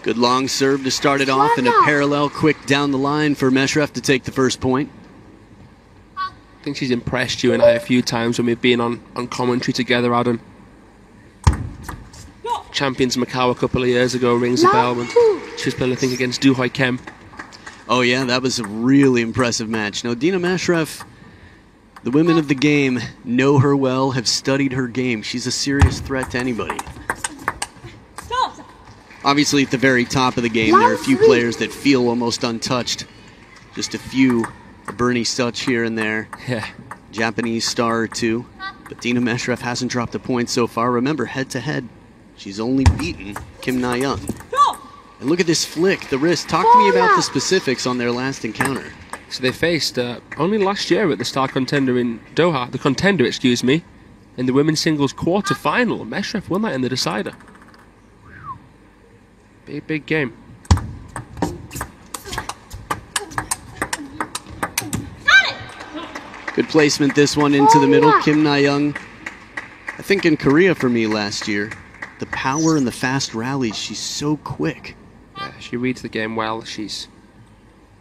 Good long serve to start it off, and a parallel quick down the line for Meshref to take the first point. I think she's impressed you and I a few times when we've been on commentary together, Adam. Champions Macau a couple of years ago rings a bell when she was playing, I think, against Du Hoi Kem. Oh yeah, that was a really impressive match. Now, Dina Meshref, the women of the game know her well, have studied her game. She's a serious threat to anybody. Obviously, at the very top of the game, there are a few players that feel almost untouched. Just a few, a Bernie Such here and there. Yeah. Japanese star or two. But Dina Meshref hasn't dropped a point so far. Remember, head-to-head, she's only beaten Kim Nayeong. And look at this flick, the wrist. Talk to me about the specifics on their last encounter. So they faced only last year at the star contender in Doha, the contender, excuse me, in the women's singles quarter-final. Meshref won that in the decider. Big, big game. Good placement, this one into the middle. Kim Nayeong, I think in Korea for me last year, the power and the fast rallies, she's so quick. Yeah, she reads the game well. She's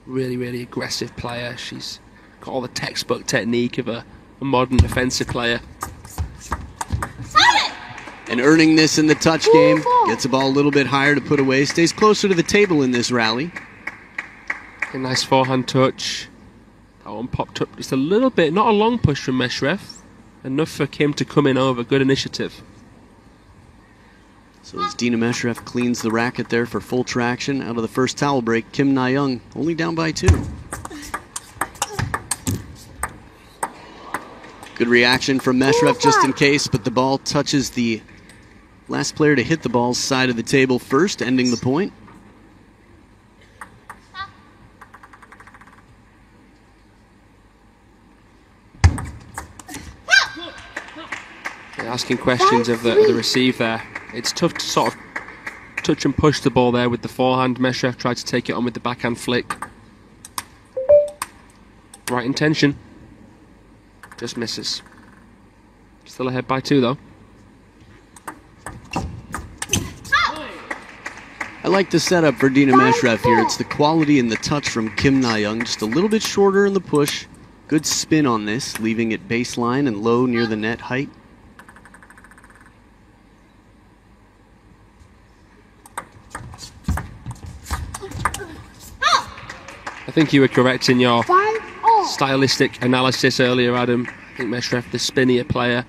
really, really aggressive player. She's got all the textbook technique of a modern offensive player. And earning this in the touch game, gets the ball a little bit higher to put away, stays closer to the table in this rally. A nice forehand touch. That one popped up just a little bit, not a long push from Meshref. Enough for Kim to come in over, good initiative. So as Dina Meshref cleans the racket there for full traction out of the first towel break, Kim Nayeong only down by 2. Good reaction from Meshref just in case, but the ball touches the last player to hit the ball's side of the table first, ending the point. Asking questions of the receive there. It's tough to sort of touch and push the ball there with the forehand. Meshref tried to take it on with the backhand flick. Right intention. Just misses. Still ahead by 2 though. I like the setup for Dina Meshref here. It's the quality and the touch from Kim Nayeong. Just a little bit shorter in the push. Good spin on this, leaving it baseline and low near the net height. I think you were correct in your stylistic analysis earlier, Adam. I think Meshref, the spinnier player.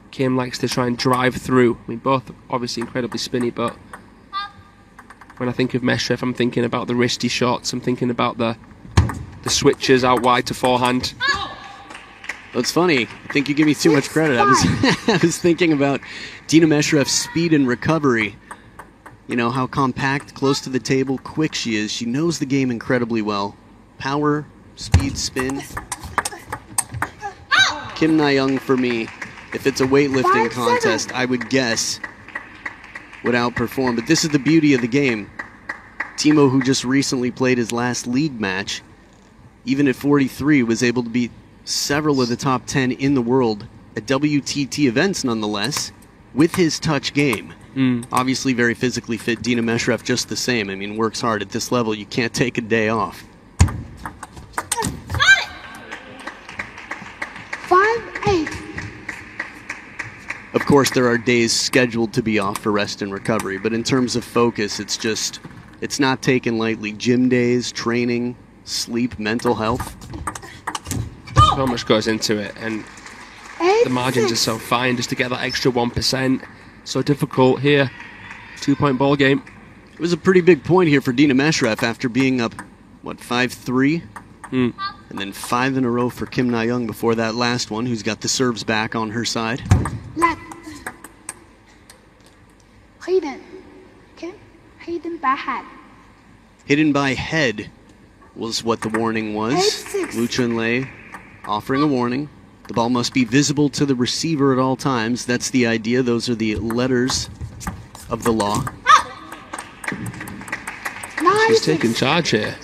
Kim likes to try and drive through. I mean, both obviously incredibly spinny, but when I think of Meshref, I'm thinking about the wristy shots. I'm thinking about the switches out wide to forehand. It's funny. I think you give me too much credit. I was thinking about Dina Meshref's speed and recovery. You know, how compact, close to the table, quick she is. She knows the game incredibly well. Power, speed, spin. Kim Nayeong, for me, if it's a weightlifting contest, I would guess would outperform. But this is the beauty of the game. Timo, who just recently played his last league match, even at 43, was able to beat several of the top 10 in the world at WTT events nonetheless, with his touch game. Obviously very physically fit. Dina Meshref just the same. I mean, works hard at this level. You can't take a day off. 5-8. Of course, there are days scheduled to be off for rest and recovery, but in terms of focus, it's not taken lightly. Gym days, training, sleep, mental health. So much goes into it, and the margins are so fine just to get that extra 1%. So difficult here. 2-point ball game. It was a pretty big point here for Dina Meshref after being up, what, 5-3? And then 5 in a row for Kim Nayeong before that last one, who's got the serves back on her side. Left. Hidden. Okay. Hidden by head. Hidden by head was what the warning was. Lu Chunlei offering a warning. The ball must be visible to the receiver at all times. That's the idea. Those are the letters of the law. She's taking charge here.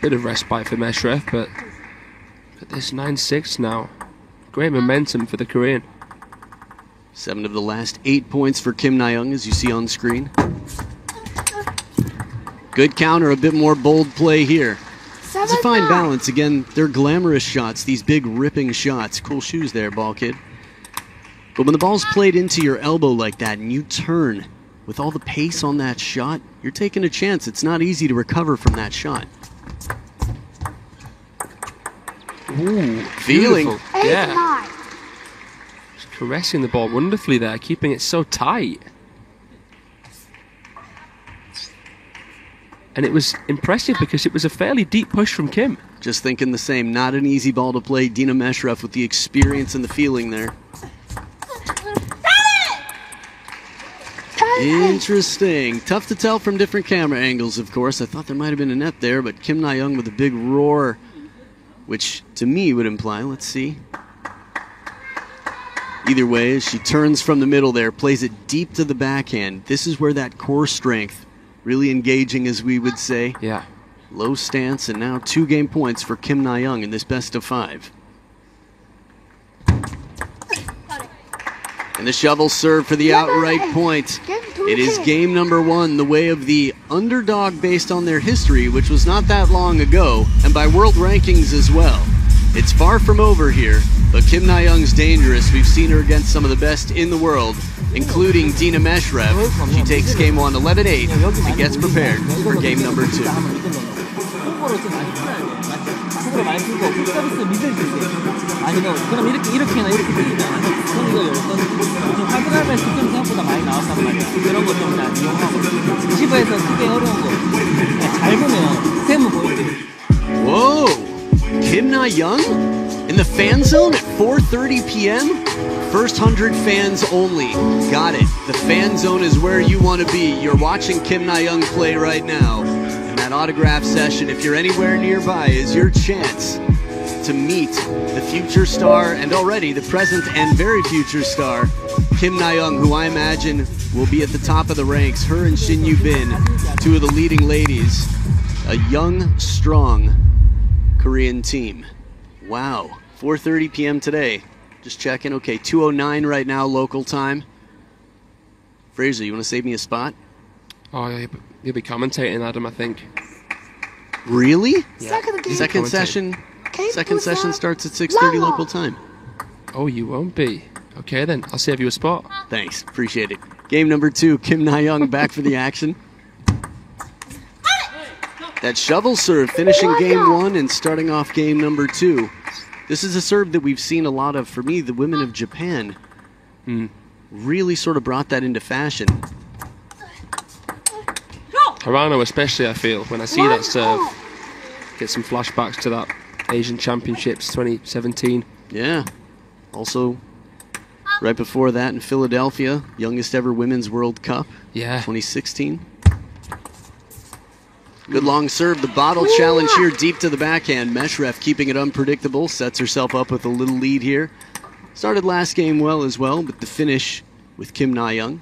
Bit of respite for Meshref, but look at this 9-6 now. Great momentum for the Korean. 7 of the last 8 points for Kim Nayeong, as you see on screen. Good counter, a bit more bold play here. It's a fine 7-9. balance. Again, they're glamorous shots, these big ripping shots. Cool shoes there, ball kid. But when the ball's played into your elbow like that and you turn with all the pace on that shot, you're taking a chance. It's not easy to recover from that shot. Ooh, Feeling. beautiful. 8-9. Yeah. Just caressing the ball wonderfully there, keeping it so tight. And it was impressive because it was a fairly deep push from Kim. Just thinking the same. Not an easy ball to play. Dina Meshref with the experience and the feeling there. Interesting. Tough to tell from different camera angles, of course. I thought there might have been a net there, but Kim Nayeong with a big roar, which to me would imply, let's see. Either way, as she turns from the middle there, plays it deep to the backhand. This is where that core strength, really engaging as we would say. Yeah. Low stance, and now 2 game points for Kim Nayeong in this best of 5. And the shovel serve for the outright point. It is game number 1, the way of the underdog based on their history, which was not that long ago, and by world rankings as well. It's far from over here, but Kim Nayeong's dangerous. We've seen her against some of the best in the world, including Dina Meshref. She takes game 1 11-8 and gets prepared for game number 2. 속으로 많이 풀고 서비스 미들 주세요. 아니면 그럼 이렇게나 이렇게 들리지 않아요. 저는 이거 좀 활발할 수 좀 생각보다 많이 나왔단 말이야. 그런 거 좀 다 이용하고 시부에서 크게 어려운 거 잘 보면 쌤은 보이거든요. Whoa! Kim Nayeong in the fan zone at 4:30 p.m.? First 100 fans only. Got it. The fan zone is where you want to be. You're watching Kim Nayeong play right now. And that autograph session, if you're anywhere nearby, is your chance to meet the future star and already the present and very future star, Kim Nayeong, who I imagine will be at the top of the ranks. Her and Shin Yu-bin, 2 of the leading ladies. A young, strong Korean team. Wow. 4:30 p.m. today. Just checking. Okay, 2:09 right now, local time. Fraser, you want to save me a spot? Oh, you'll be commentating, Adam, I think. Really? Yeah. Second session. Second session starts at 6:30 local time. Oh, you won't be. Okay, then. I'll save you a spot. Thanks. Appreciate it. Game number 2, Kim Nayeong back for the action. That shovel serve finishing game 1 and starting off game number 2. This is a serve that we've seen a lot of. For me, the women of Japan really sort of brought that into fashion. Harano especially, I feel, when I see that serve, get some flashbacks to that Asian Championships 2017. Yeah. Also, right before that in Philadelphia, youngest ever Women's World Cup, Yeah. 2016. Good long serve, the bottle challenge here deep to the backhand. Meshref keeping it unpredictable, sets herself up with a little lead here. Started last game well as well, but the finish with Kim Nayeong.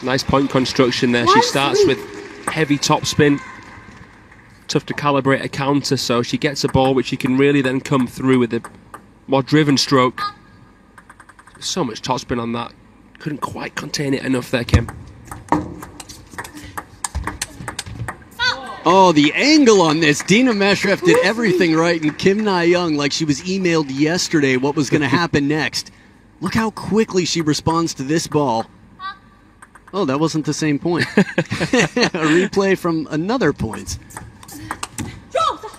Nice point construction there. She starts with heavy topspin. Tough to calibrate a counter, so she gets a ball which she can really then come through with a more driven stroke. So much topspin on that. Couldn't quite contain it enough there, Kim. Oh, the angle on this. Dina Meshref did everything right, and Kim Nayeong, like she was emailed yesterday what was going to happen next. Look how quickly she responds to this ball. Oh, that wasn't the same point. A replay from another point.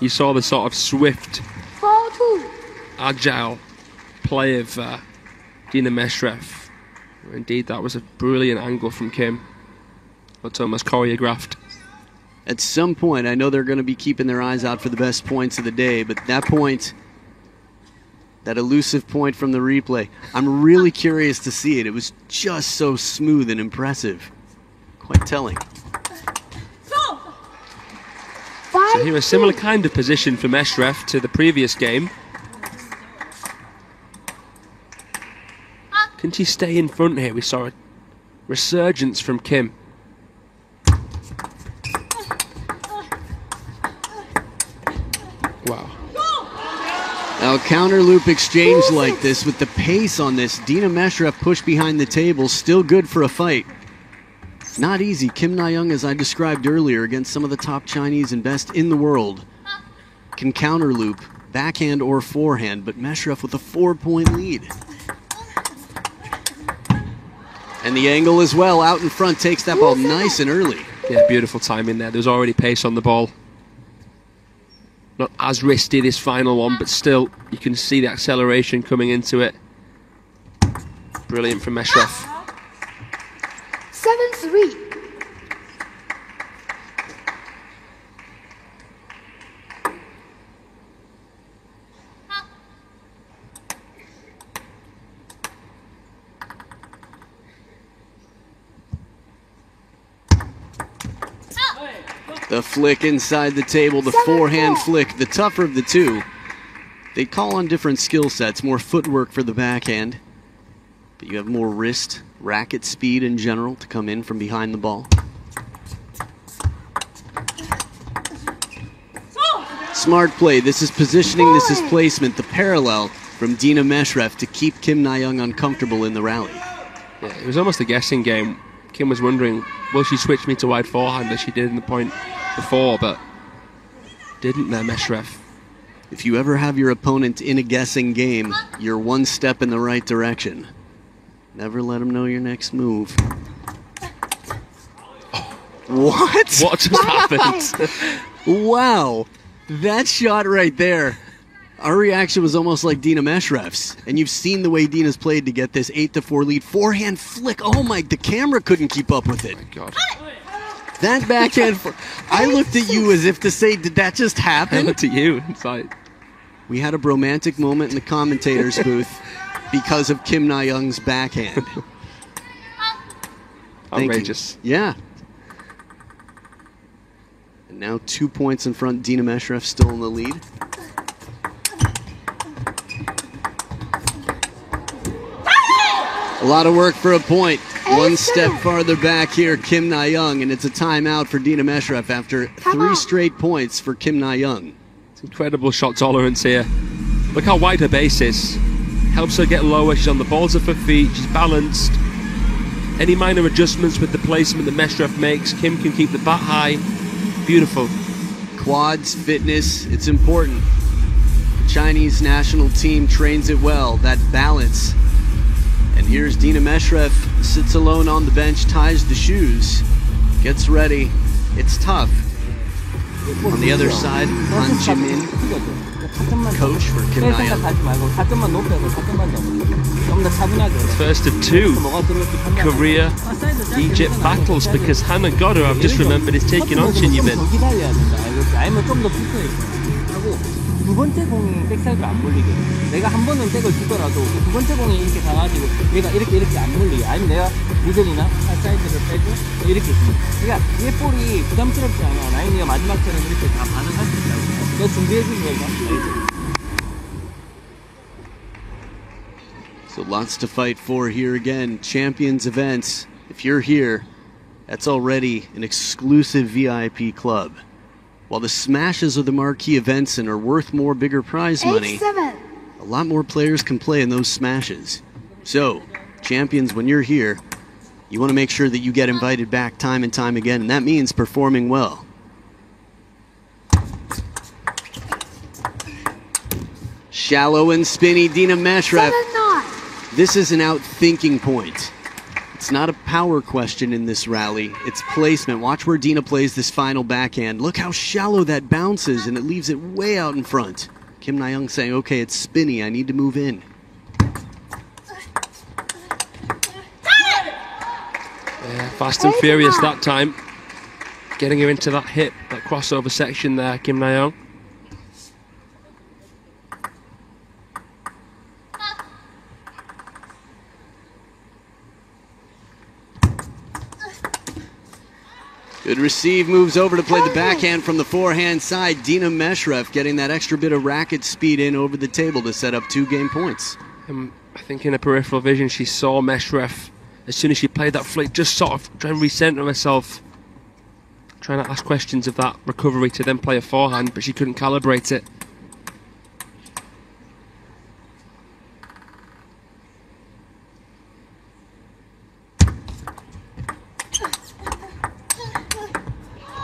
You saw the sort of swift, 4-2. agile play of Dina Meshref. Indeed, that was a brilliant angle from Kim. It's almost choreographed. At some point, I know they're going to be keeping their eyes out for the best points of the day, but that point, that elusive point from the replay, I'm really curious to see it. It was just so smooth and impressive. Quite telling. So here a similar kind of position for Meshref to the previous game. Can she stay in front here? We saw a resurgence from Kim. Wow. Now, counter loop exchange like this with the pace on this. Dina Meshref pushed behind the table, still good for a fight. Not easy. Kim Nayeong, as I described earlier, against some of the top Chinese and best in the world, can counter loop, backhand or forehand, but Meshref with a 4-point lead. And the angle as well, out in front, takes that ball nice and early. Yeah, beautiful timing there. There's already pace on the ball. Not as risky this final one, but still, you can see the acceleration coming into it. Brilliant from Meshref. 7-3. The flick inside the table, the forehand flick, the tougher of the two. They call on different skill sets, more footwork for the backhand, but you have more wrist, racket speed in general to come in from behind the ball. Smart play. This is positioning, this is placement, the parallel from Dina Meshref to keep Kim Nayeong uncomfortable in the rally. Yeah, it was almost a guessing game. Kim was wondering, will she switch me to wide forehand as she did in the point before, but didn't there, Meshref. If you ever have your opponent in a guessing game, you're one step in the right direction. Never let them know your next move. Oh. What? What just happened? Wow. That shot right there. Our reaction was almost like Dina Meshref's. And you've seen the way Dina's played to get this 8-4 lead. Forehand flick. Oh my, the camera couldn't keep up with it. Oh my God. That backhand, I looked at you as if to say, did that just happen? I looked at you. It's like... We had a romantic moment in the commentator's booth because of Kim Nayeong's backhand. Outrageous. Yeah. And now 2 points in front. Dina Meshref still in the lead. A lot of work for a point. One step farther back here, Kim Nayeong, and it's a timeout for Dina Meshref after 3 straight points for Kim Nayeong. It's incredible shot tolerance here. Look how wide her base is. Helps her get lower. She's on the balls of her feet. She's balanced. Any minor adjustments with the placement that Meshref makes, Kim can keep the bat high. Beautiful. Quads, fitness, it's important. The Chinese national team trains it well, that balance. And here's Dina Meshref, sits alone on the bench, ties the shoes, gets ready. It's tough. On the other side, Han Jimin, coach for Kim Nayeong. First of 2 Korea-Egypt battles, because Han and Godo, I've just remembered, is taking on Shin Jimin. 두 번째 공이 백사이드로 안 몰리게. 내가 한 번은 백을 주더라도 두 번째 공이 이렇게 가가지고 얘가 이렇게 안 몰리게. 아니면 내가 미들이나 사이드를 빼고 이렇게 있습니다. 그러니까 이 볼이 부담스럽지 않아. 나인이가 마지막처럼 이렇게 다 반응할 수 있다고. 너 준비해준 거야. So lots to fight for here again. Champions events. If you're here, that's already an exclusive VIP club. While the smashes are the marquee events and are worth more bigger prize money, a lot more players can play in those smashes. So, champions, when you're here, you want to make sure that you get invited back time and time again, and that means performing well. Shallow and spinny Dina Meshref. This is an outthinking point. It's not a power question in this rally. It's placement. Watch where Dina plays this final backhand. Look how shallow that bounces, and it leaves it way out in front. Kim Nayeong saying, okay, it's spinny. I need to move in. Yeah, fast and furious that time. Getting her into that hip, that crossover section there, Kim Nayeong. Good receive, moves over to play the backhand from the forehand side. Dina Meshref getting that extra bit of racket speed in over the table to set up 2 game points. I think in her peripheral vision she saw Meshref as soon as she played that flick, just sort of trying to recenter herself, trying to ask questions of that recovery to then play a forehand, but she couldn't calibrate it.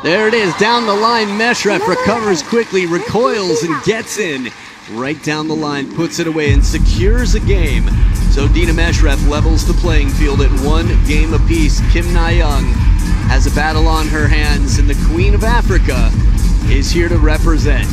There it is, down the line. Meshref recovers quickly, recoils, and gets in. Right down the line, puts it away, and secures a game. So Dina Meshref levels the playing field at 1 game apiece. Kim Nayeong has a battle on her hands, and the Queen of Africa is here to represent.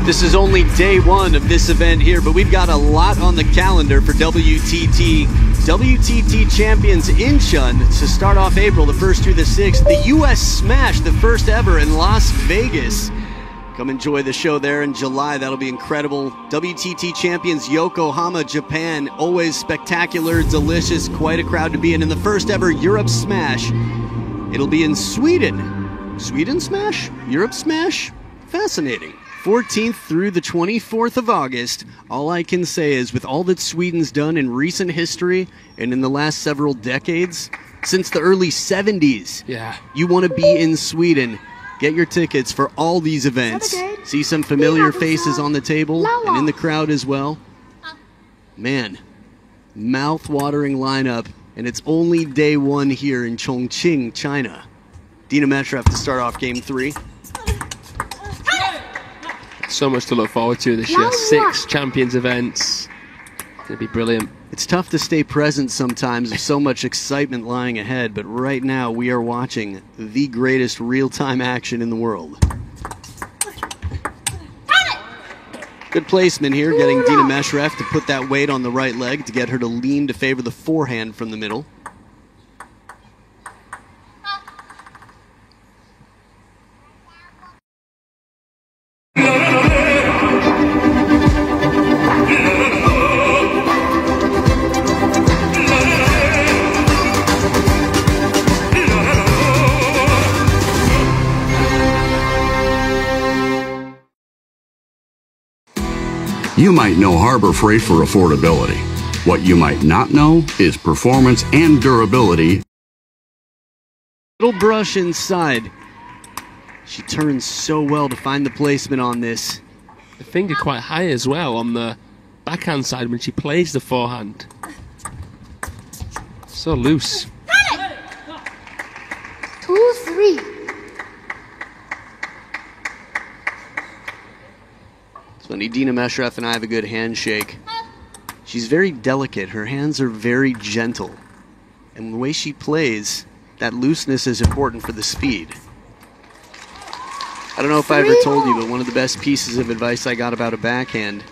This is only day 1 of this event here, but we've got a lot on the calendar for WTT. WTT champions Incheon to start off April the 1st through the 6th. The US Smash, the first ever in Las Vegas. Come enjoy the show there in July. That'll be incredible. WTT champions Yokohama, Japan. Always spectacular, delicious, quite a crowd to be in. And the first ever Europe Smash, it'll be in Sweden. Sweden Smash? Europe Smash? Fascinating. 14th through the 24th of August. All I can say is, with all that Sweden's done in recent history and in the last several decades, since the early 70s, you want to be in Sweden. Get your tickets for all these events. See some familiar faces on the table and in the crowd as well. Man, mouth-watering lineup, and it's only day 1 here in Chongqing, China. Dina Meshref to start off game 3. So much to look forward to this year. 6 champions events. It's going to be brilliant. It's tough to stay present sometimes with so much excitement lying ahead, but right now we are watching the greatest real-time action in the world. Good placement here, getting Dina Meshref to put that weight on the right leg to get her to lean to favor the forehand from the middle. You might know Harbor Freight for affordability. What you might not know is performance and durability. Little brush inside. She turns so well to find the placement on this. The finger quite high as well on the backhand side when she plays the forehand. So loose. 2-3. It's funny, Dina Meshref and I have a good handshake. She's very delicate. Her hands are very gentle. And the way she plays, that looseness is important for the speed. I don't know if I ever told you, but one of the best pieces of advice I got about a backhand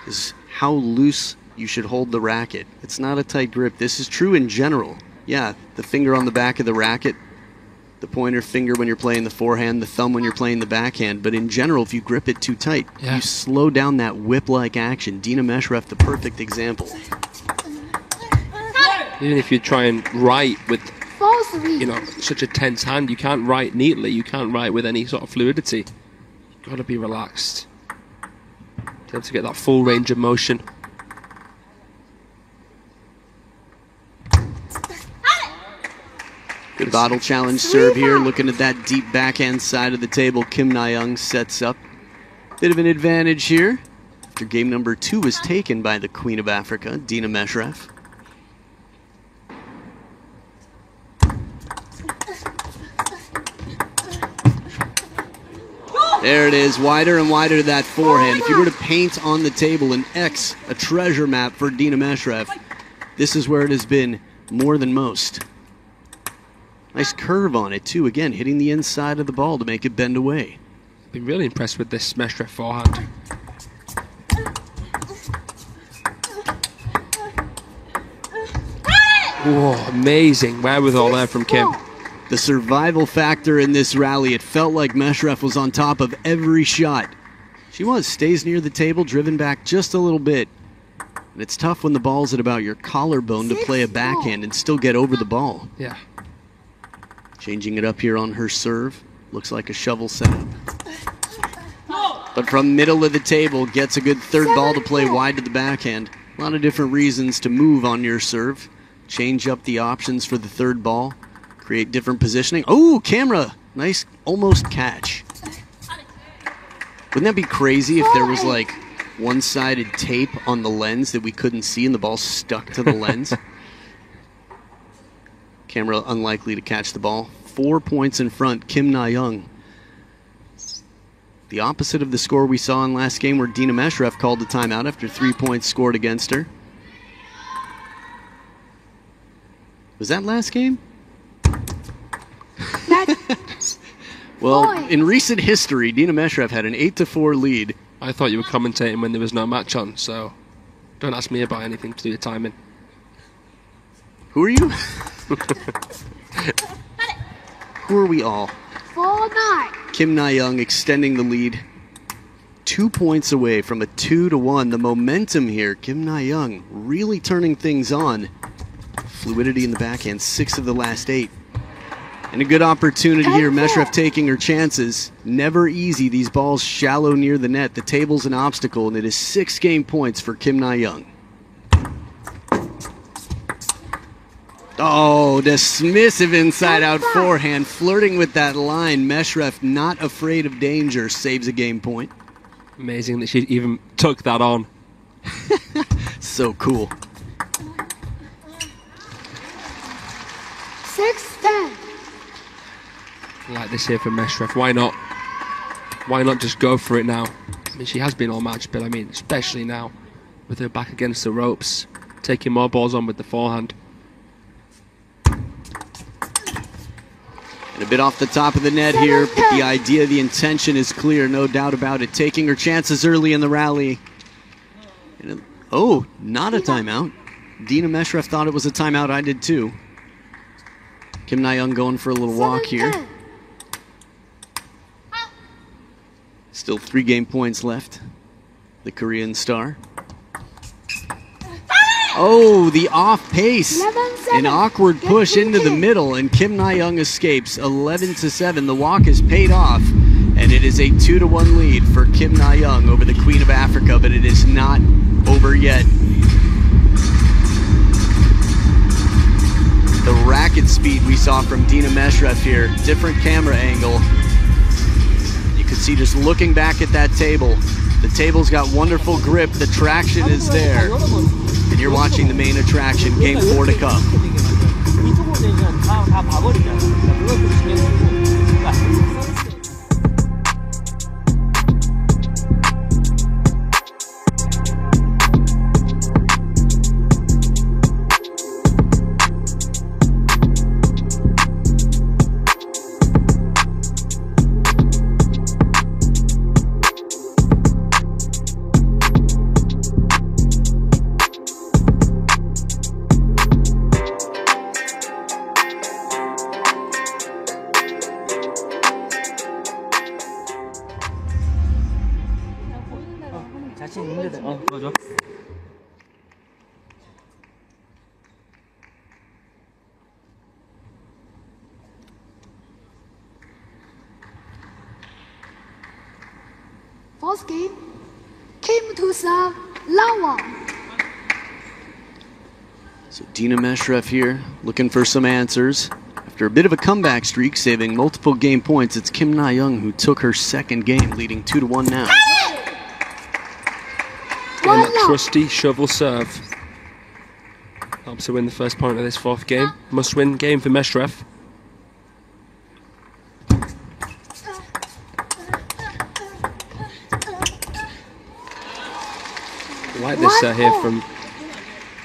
is how loose you should hold the racket. It's not a tight grip. This is true in general. Yeah, the finger on the back of the racket, the pointer finger when you're playing the forehand, the thumb when you're playing the backhand. But in general, if you grip it too tight, you slow down that whip-like action. Dina Meshref, the perfect example. Even if you try and write with, you know, such a tense hand, you can't write neatly. You can't write with any sort of fluidity. You've got to be relaxed to be able to get that full range of motion. Good bottle challenge serve here. Looking at that deep backhand side of the table, Kim Nayeong sets up. Bit of an advantage here after game number 2 was taken by the Queen of Africa, Dina Meshref. There it is, wider and wider to that forehand. If you were to paint on the table an X, a treasure map for Dina Meshref, this is where it has been more than most. Nice curve on it, too. Again, hitting the inside of the ball to make it bend away. Been really impressed with this Meshref forehand. Whoa, amazing wherewithal there from Kim. The survival factor in this rally, it felt like Meshref was on top of every shot. She was, stays near the table, driven back just a little bit. And it's tough when the ball's at about your collarbone to play a backhand and still get over the ball. Yeah. Changing it up here on her serve. Looks like a shovel setup. But from middle of the table, gets a good third ball to play wide to the backhand. A lot of different reasons to move on your serve. Change up the options for the third ball. Create different positioning. Oh, camera! Nice, almost catch. Wouldn't that be crazy if there was like one-sided tape on the lens that we couldn't see and the ball stuck to the lens? Camera unlikely to catch the ball. 4 points in front, Kim Nayeong. The opposite of the score we saw in last game where Dina Meshref called the timeout after 3 points scored against her. Was that last game? Well, in recent history, Dina Meshref had an 8-4 lead. I thought you were commentating when there was no match on, so don't ask me about anything to do with timing. Who are you? Who are we all? 4-9. Kim Nayeong extending the lead. 2 points away from a 2-1. The momentum here, Kim Nayeong really turning things on. Fluidity in the backhand, 6 of the last 8. And a good opportunity here, Meshref taking her chances. Never easy, these balls shallow near the net. The table's an obstacle, and it is 6 game points for Kim Nayeong. Oh, dismissive inside-out forehand, flirting with that line. Meshref, not afraid of danger, saves a game point. Amazing that she even took that on. So cool. 6-10. I like this here for Meshref. Why not? Why not just go for it now? I mean, she has been all match, but I mean, especially now, with her back against the ropes, taking more balls on with the forehand. And a bit off the top of the net here, but the idea, the intention is clear, no doubt about it. Taking her chances early in the rally. And oh, not a timeout. Dina Meshref thought it was a timeout. I did too. Kim Nayeong going for a little walk here. Still 3 game points left. The Korean star. Oh, the off pace. An awkward push into the middle, and Kim Nayeong escapes. 11-7. The walk is paid off, and it is a 2-1 lead for Kim Nayeong over the Queen of Africa, but it is not over yet. The racket speed we saw from Dina Meshref here, different camera angle. You can see just looking back at that table, the table's got wonderful grip, the traction is there. And you're watching the main attraction, game 4 to come. 이쪽으로 되면 다 봐버리잖아. 그것도 신경 쓰고. 자신 있는 데다. 맞아. First game, Kim to serve, Nayeong. So Dina Meshref here, looking for some answers. After a bit of a comeback streak, saving multiple game points, it's Kim Nayeong who took her second game, leading 2-1 now. And that trusty shovel serve helps her win the first point of this 4th game. Must-win game for Meshref. I like this here from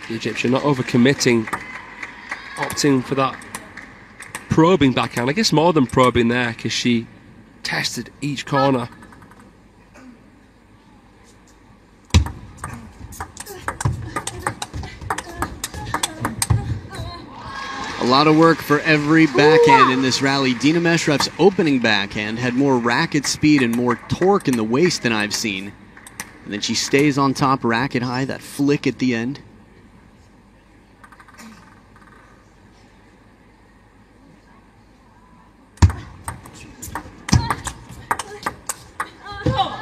the Egyptian, not overcommitting, opting for that probing backhand. I guess more than probing there, because she tested each corner. A lot of work for every backhand in this rally. Dina Meshref's opening backhand had more racket speed and more torque in the waist than I've seen. And then she stays on top racket high, that flick at the end.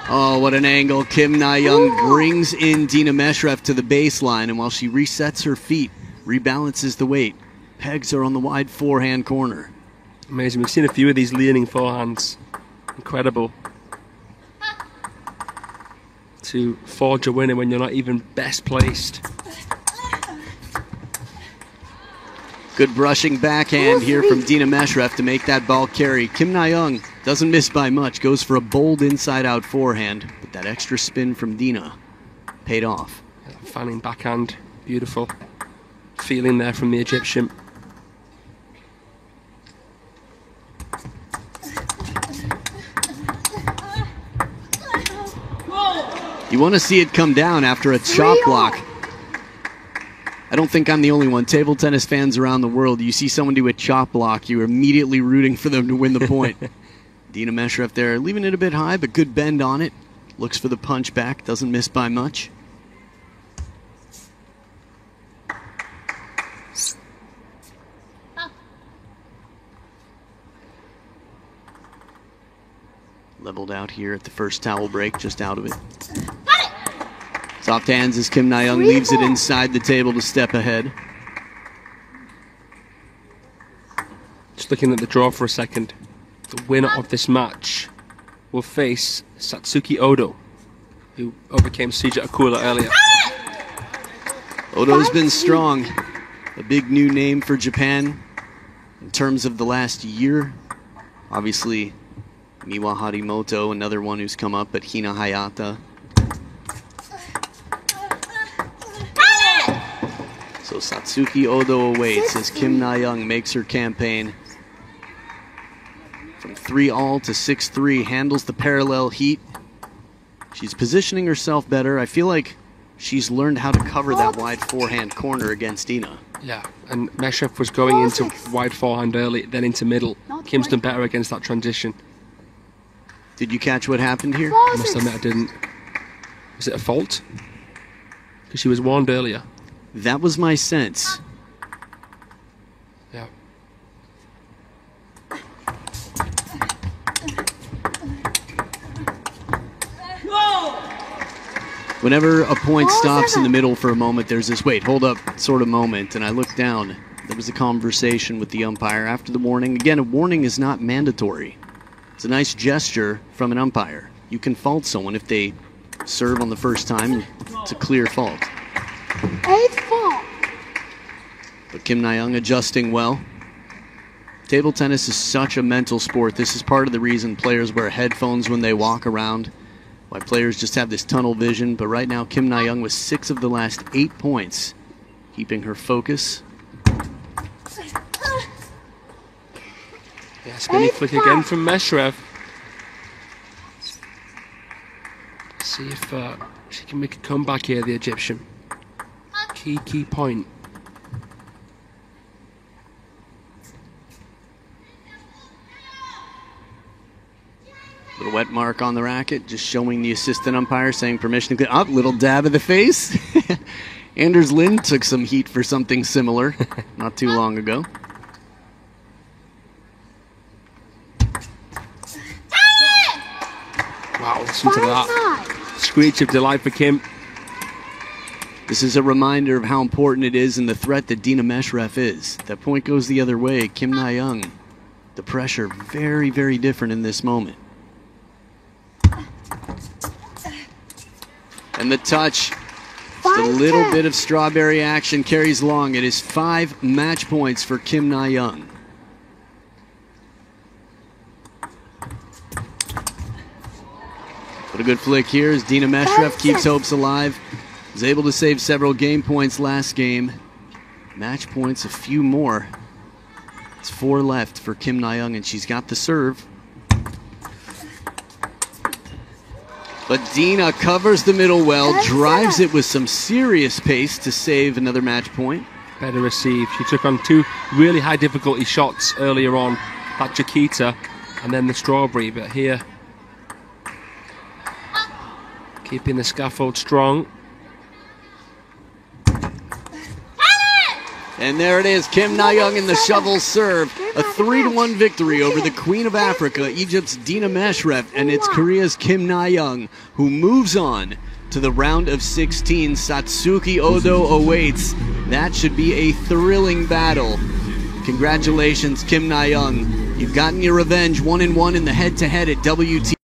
Oh, what an angle. Kim Nayeong brings in Dina Meshref to the baseline, and while she resets her feet, rebalances the weight, pegs her on the wide forehand corner. Amazing. We've seen a few of these leaning forehands. Incredible. To forge a winner when you're not even best placed. Good brushing backhand here from Dina Meshref to make that ball carry. Kim Nayeong doesn't miss by much, goes for a bold inside-out forehand, but that extra spin from Dina paid off. Fanning backhand, beautiful. Feeling there from the Egyptian. You want to see it come down after a chop block. I don't think I'm the only one. Table tennis fans around the world, you see someone do a chop block, you're immediately rooting for them to win the point. Dina Meshref there, leaving it a bit high, but good bend on it. Looks for the punch back, doesn't miss by much. Leveled out here at the first towel break, just out of it. Soft hands as Kim Nayeong leaves it inside the table to step ahead. Just looking at the draw for a second. The winner of this match will face Satsuki Odo, who overcame Suja Akula earlier. Odo's been strong. A big new name for Japan in terms of the last year. Obviously, Miwa Harimoto, another one who's come up, but Hina Hayata. So Satsuki Odo awaits as Kim Nayeong makes her campaign. From 3-all to 6-3, handles the parallel heat. She's positioning herself better. I feel like she's learned how to cover that wide forehand corner against Dina. Yeah, and Meshref was going into wide forehand early, then into middle. Kim's done better against that transition. Did you catch what happened here? I must admit I didn't. Was it a fault? Because she was warned earlier. That was my sense. Yeah. Whenever a point stops in the middle for a moment, there's this wait, hold up sort of moment, and I look down. There was a conversation with the umpire after the warning. Again, a warning is not mandatory. It's a nice gesture from an umpire. You can fault someone if they serve on the first time. It's a clear fault. 8-4. But Kim Nayeong adjusting well. Table tennis is such a mental sport. This is part of the reason players wear headphones when they walk around. Why players just have this tunnel vision. But right now, Kim Nayeong with 6 of the last 8 points, keeping her focus. Yeah, spinning flick again from Meshref. See if she can make a comeback here, the Egyptian. Key point. Little wet mark on the racket, just showing the assistant umpire, saying permission to clear. Up, little dab of the face. Anders Lind took some heat for something similar not too long ago. Wow, listen to that. Screech of delight for Kim. This is a reminder of how important it is and the threat that Dina Meshref is. That point goes the other way. Kim Nayeong, the pressure very, very different in this moment. And the touch, just a little bit of strawberry action carries along. It is 5 match points for Kim Nayeong. What a good flick here as Dina Meshref keeps hopes alive. Was able to save several game points last game. Match points, a few more. It's 4 left for Kim Nayeong, and she's got the serve. But Dina covers the middle well, drives it with some serious pace to save another match point. Better receive. She took on 2 really high difficulty shots earlier on. That Chiquita and then the strawberry, but here keeping the scaffold strong. And there it is, Kim Nayeong in the shovel serve. A 3-1 victory over the Queen of Africa, Egypt's Dina Meshref, and it's Korea's Kim Nayeong, who moves on to the round of 16. Satsuki Odo awaits. That should be a thrilling battle. Congratulations, Kim Nayeong. You've gotten your revenge, 1-1 in the head-to-head at WTT.